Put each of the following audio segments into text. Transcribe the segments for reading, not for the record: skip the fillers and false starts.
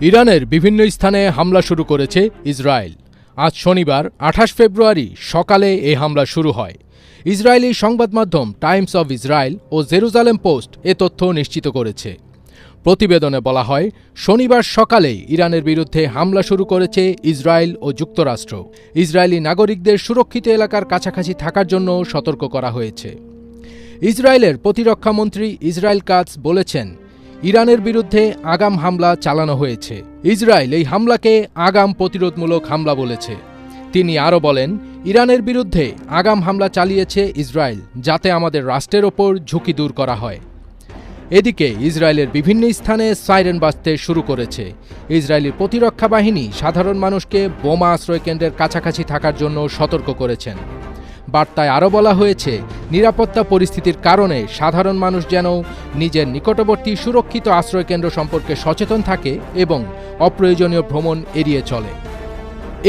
ইরানের বিভিন্ন স্থানে হামলা শুরু করেছে ইসরায়েল। আজ শনিবার ২৮ ফেব্রুয়ারি সকালে এই হামলা শুরু হয়। ইসরায়েলি সংবাদ মাধ্যম টাইমস অব ইসরায়েল ও জেরুজালেম পোস্ট এ তথ্য নিশ্চিত করেছে। প্রতিবেদনে বলা হয়, শনিবার সকালেই ইরানের বিরুদ্ধে হামলা শুরু করেছে ইসরায়েল ও যুক্তরাষ্ট্র। ইসরায়েলি নাগরিকদের সুরক্ষিত এলাকার কাছাকাছি থাকার জন্য সতর্ক করা হয়েছে। ইসরায়েলের প্রতিরক্ষামন্ত্রী ইসরায়েল কাটজ বলেছেন, ইরানের বিরুদ্ধে আগাম হামলা চালানো হয়েছে। ইসরায়েল এই হামলাকে আগাম প্রতিরোধমূলক হামলা বলেছে। তিনি আরও বলেন, ইরানের বিরুদ্ধে আগাম হামলা চালিয়েছে ইসরায়েল, যাতে আমাদের রাষ্ট্রের ওপর ঝুঁকি দূর করা হয়। এদিকে ইসরায়েলের বিভিন্ন স্থানে সাইরেন বাজতে শুরু করেছে। ইসরায়েলি প্রতিরক্ষা বাহিনী সাধারণ মানুষকে বোমা আশ্রয়কেন্দ্রের কাছাকাছি থাকার জন্য সতর্ক করেছেন। বার্তায় আরও বলা হয়েছে, নিরাপত্তা পরিস্থিতির কারণে সাধারণ মানুষ যেন নিজের নিকটবর্তী সুরক্ষিত আশ্রয়কেন্দ্র সম্পর্কে সচেতন থাকে এবং অপ্রয়োজনীয় ভ্রমণ এড়িয়ে চলে।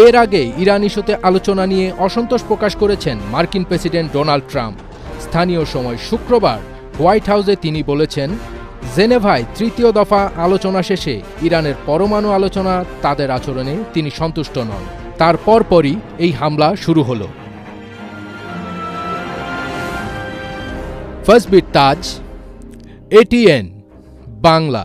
এর আগে ইরান ইস্যুতে আলোচনা নিয়ে অসন্তোষ প্রকাশ করেছেন মার্কিন প্রেসিডেন্ট ডোনাল্ড ট্রাম্প। স্থানীয় সময় শুক্রবার হোয়াইট হাউসে তিনি বলেছেন, জেনেভায় তৃতীয় দফা আলোচনা শেষে ইরানের পরমাণু আলোচনা তাদের আচরণে তিনি সন্তুষ্ট নন। তার পরপরই এই হামলা শুরু হলো। ফার্স্ট বিট তাজ, এটিএন বাংলা।